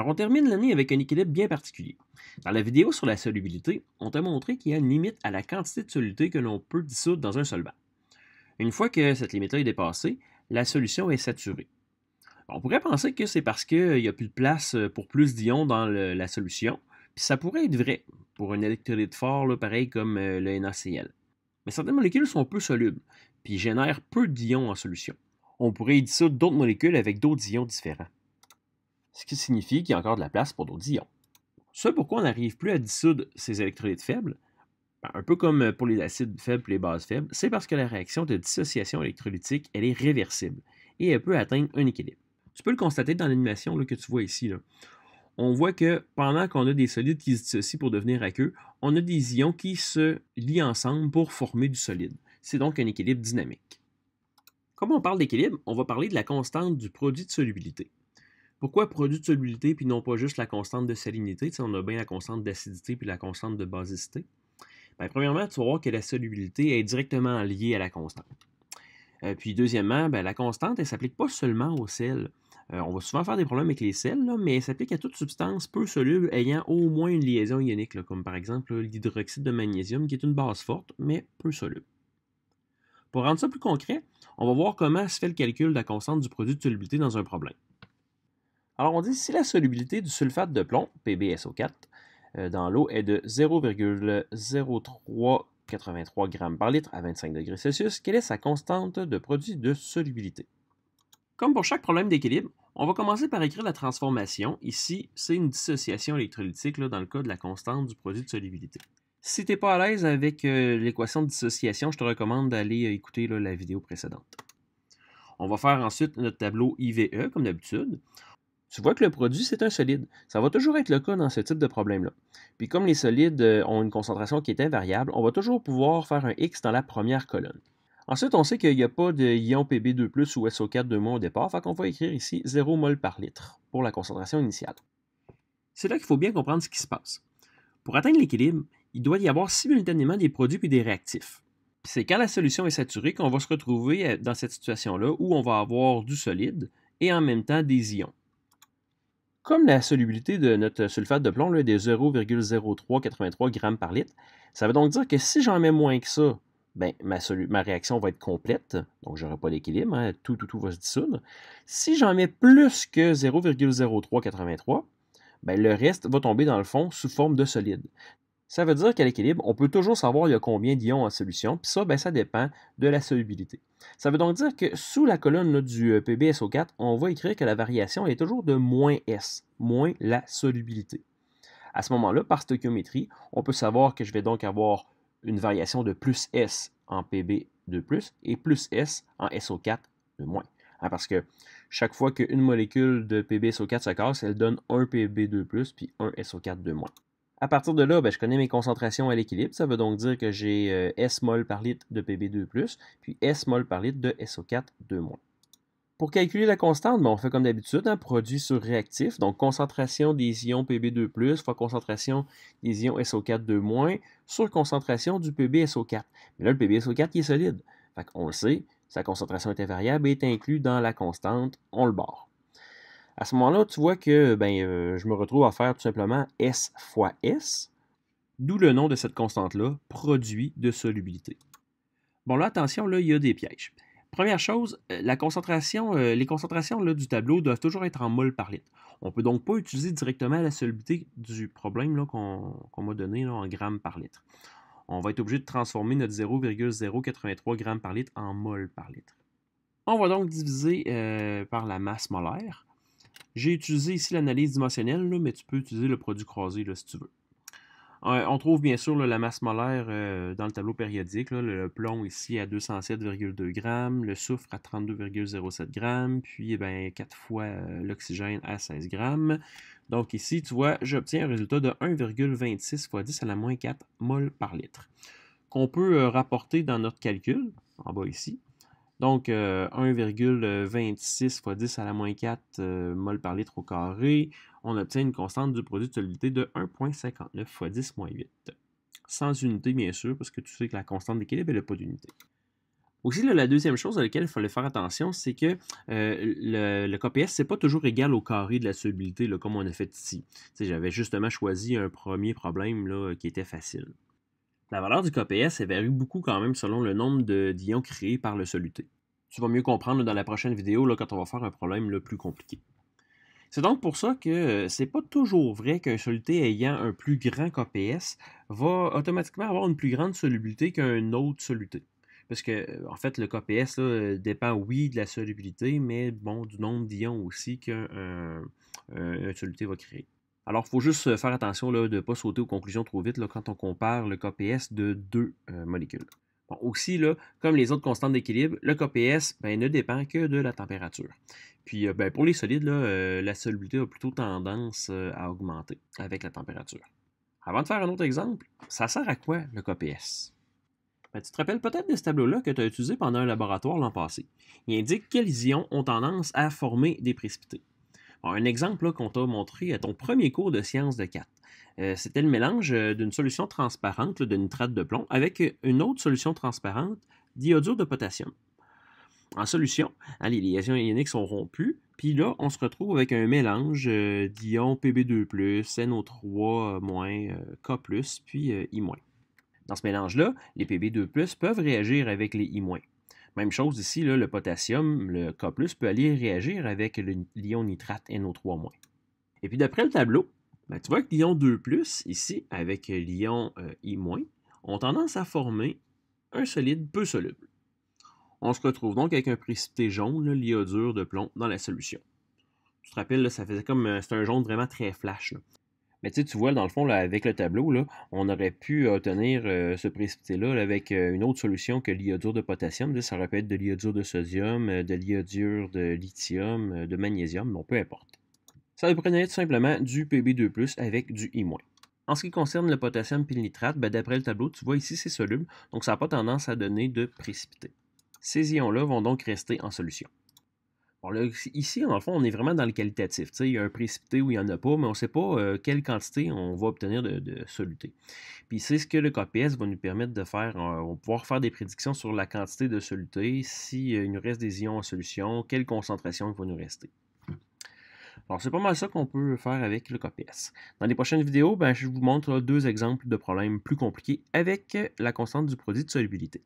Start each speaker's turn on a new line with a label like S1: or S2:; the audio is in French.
S1: Alors, on termine l'année avec un équilibre bien particulier. Dans la vidéo sur la solubilité, on t'a montré qu'il y a une limite à la quantité de soluté que l'on peut dissoudre dans un solvant. Une fois que cette limite-là est dépassée, la solution est saturée. On pourrait penser que c'est parce qu'il n'y a plus de place pour plus d'ions dans la solution, puis ça pourrait être vrai pour un électrolyte fort, là, pareil comme le NaCl. Mais certaines molécules sont peu solubles, puis génèrent peu d'ions en solution. On pourrait y dissoudre d'autres molécules avec d'autres ions différents, ce qui signifie qu'il y a encore de la place pour d'autres ions. Ce pourquoi on n'arrive plus à dissoudre ces électrolytes faibles, un peu comme pour les acides faibles et les bases faibles, c'est parce que la réaction de dissociation électrolytique, elle est réversible et elle peut atteindre un équilibre. Tu peux le constater dans l'animation que tu vois ici. Là. On voit que pendant qu'on a des solides qui se dissocient pour devenir aqueux, on a des ions qui se lient ensemble pour former du solide. C'est donc un équilibre dynamique. Comme on parle d'équilibre, on va parler de la constante du produit de solubilité. Pourquoi produit de solubilité puis non pas juste la constante de salinité? Tu sais, on a bien la constante d'acidité puis la constante de basicité. Bien, premièrement, tu vas voir que la solubilité est directement liée à la constante. Puis deuxièmement, bien, la constante, elle ne s'applique pas seulement au sel. On va souvent faire des problèmes avec les sels, là, mais elle s'applique à toute substance peu soluble ayant au moins une liaison ionique, là, comme par exemple l'hydroxyde de magnésium, qui est une base forte, mais peu soluble. Pour rendre ça plus concret, on va voir comment se fait le calcul de la constante du produit de solubilité dans un problème. Alors on dit si la solubilité du sulfate de plomb, PbSO4, dans l'eau est de 0,0383 g par litre à 25 degrés Celsius, quelle est sa constante de produit de solubilité? Comme pour chaque problème d'équilibre, on va commencer par écrire la transformation. Ici, c'est une dissociation électrolytique là, dans le cas de la constante du produit de solubilité. Si tu n'es pas à l'aise avec l'équation de dissociation, je te recommande d'aller écouter la vidéo précédente. On va faire ensuite notre tableau IVE, comme d'habitude. Tu vois que le produit, c'est un solide. Ça va toujours être le cas dans ce type de problème-là. Puis comme les solides ont une concentration qui est invariable, on va toujours pouvoir faire un X dans la première colonne. Ensuite, on sait qu'il n'y a pas de ion Pb2+, ou SO4 au départ, fait qu'on va écrire ici 0 mol par litre pour la concentration initiale. C'est là qu'il faut bien comprendre ce qui se passe. Pour atteindre l'équilibre, il doit y avoir simultanément des produits puis des réactifs. C'est quand la solution est saturée qu'on va se retrouver dans cette situation-là où on va avoir du solide et en même temps des ions. Comme la solubilité de notre sulfate de plomb est de 0,0383 g par litre, ça veut donc dire que si j'en mets moins que ça, ben, ma réaction va être complète, donc je n'aurai pas d'équilibre, hein, tout va se dissoudre. Si j'en mets plus que 0,0383, ben, le reste va tomber dans le fond sous forme de solide. Ça veut dire qu'à l'équilibre, on peut toujours savoir il y a combien d'ions en solution, puis ça, ben, ça dépend de la solubilité. Ça veut donc dire que sous la colonne là, du PbSO4, on va écrire que la variation est toujours de moins S, moins la solubilité. À ce moment-là, par stoichiométrie, on peut savoir que je vais donc avoir une variation de plus S en Pb2+, et plus S en SO4 de moins. Hein, parce que chaque fois qu'une molécule de PbSO4 se casse, elle donne un Pb2+, puis un SO4 de moins. À partir de là, ben, je connais mes concentrations à l'équilibre. Ça veut donc dire que j'ai S mol par litre de Pb2+, puis S mol par litre de SO4 de moins. Pour calculer la constante, ben, on fait comme d'habitude, un produit sur réactif, donc concentration des ions Pb2+, fois concentration des ions SO4 de moins, sur concentration du PbSO4. Mais là, le PbSO4 il est solide. Fait qu'on le sait, sa concentration est invariable et est inclus dans la constante, on le barre. À ce moment-là, tu vois que je me retrouve à faire tout simplement S fois S, d'où le nom de cette constante-là, produit de solubilité. Bon là, attention, là, il y a des pièges. Première chose, les concentrations là, du tableau doivent toujours être en mol par litre. On ne peut donc pas utiliser directement la solubilité du problème qu'on m'a donné là, en grammes par litre. On va être obligé de transformer notre 0,083 g par litre en mol par litre. On va donc diviser par la masse molaire. J'ai utilisé ici l'analyse dimensionnelle, là, mais tu peux utiliser le produit croisé là, si tu veux. On trouve bien sûr là, la masse molaire dans le tableau périodique. Là, le plomb ici à 207,2 g, le soufre à 32,07 g, puis 4 fois l'oxygène à 16 g. Donc ici, tu vois, j'obtiens un résultat de 1,26 fois 10 à la moins 4 mol par litre, qu'on peut rapporter dans notre calcul, en bas ici. Donc, 1,26 fois 10 à la moins 4 mol par litre au carré, on obtient une constante du produit de solubilité de 1,59 fois 10 moins 8. Sans unité, bien sûr, parce que tu sais que la constante d'équilibre, elle n'a pas d'unité. Aussi, là, la deuxième chose à laquelle il fallait faire attention, c'est que le KPS, c'est pas toujours égal au carré de la solubilité, là, comme on a fait ici. J'avais justement choisi un premier problème là, qui était facile. La valeur du KPS elle varie beaucoup quand même selon le nombre d'ions créés par le soluté. Tu vas mieux comprendre là, dans la prochaine vidéo là, quand on va faire un problème là, plus compliqué. C'est donc pour ça que c'est pas toujours vrai qu'un soluté ayant un plus grand KPS va automatiquement avoir une plus grande solubilité qu'un autre soluté. Parce que, en fait, le KPS là, dépend, oui, de la solubilité, mais bon, du nombre d'ions aussi qu'un soluté va créer. Alors, il faut juste faire attention là, de ne pas sauter aux conclusions trop vite là, quand on compare le KPS de deux molécules. Bon, aussi, là, comme les autres constantes d'équilibre, le KPS ne dépend que de la température. Puis pour les solides, là, la solubilité a plutôt tendance à augmenter avec la température. Avant de faire un autre exemple, ça sert à quoi le KPS? Tu te rappelles peut-être de ce tableau-là que tu as utilisé pendant un laboratoire l'an passé. Il indique quels ions ont tendance à former des précipités. Bon, un exemple qu'on t'a montré à ton premier cours de sciences de 4. C'était le mélange d'une solution transparente là, de nitrate de plomb avec une autre solution transparente d'iodure de potassium. En solution, hein, les liaisons ioniques sont rompues, puis là, on se retrouve avec un mélange d'ions Pb2+, NO3-, K+, puis I-. Dans ce mélange-là, les Pb2+, peuvent réagir avec les I-. Même chose ici, là, le potassium, le K+, peut aller réagir avec l'ion nitrate NO3-. Et puis d'après le tableau, tu vois que l'ion 2+, ici, avec l'ion I-, ont tendance à former un solide peu soluble. On se retrouve donc avec un précipité jaune, l'iodure de plomb, dans la solution. Tu te rappelles, là, ça faisait comme c'est un jaune vraiment très flash. Là. Mais tu vois, dans le fond, là, avec le tableau, là, on aurait pu obtenir ce précipité-là avec une autre solution que l'iodure de potassium. Ça aurait pu être de l'iodure de sodium, de l'iodure de lithium, de magnésium, bon, peu importe. Ça prenait tout simplement du Pb2+, avec du I-. En ce qui concerne le potassium et le nitrate, d'après le tableau, tu vois ici, c'est soluble, donc ça n'a pas tendance à donner de précipité. Ces ions-là vont donc rester en solution. Bon, là, ici, dans le fond, on est vraiment dans le qualitatif. Il y a un précipité où il n'y en a pas, mais on ne sait pas quelle quantité on va obtenir de soluté. Puis c'est ce que le KPS va nous permettre de faire. On va pouvoir faire des prédictions sur la quantité de soluté, s'il nous reste des ions en solution, quelle concentration il va nous rester. Alors, c'est pas mal ça qu'on peut faire avec le KPS. Dans les prochaines vidéos, je vous montre deux exemples de problèmes plus compliqués avec la constante du produit de solubilité.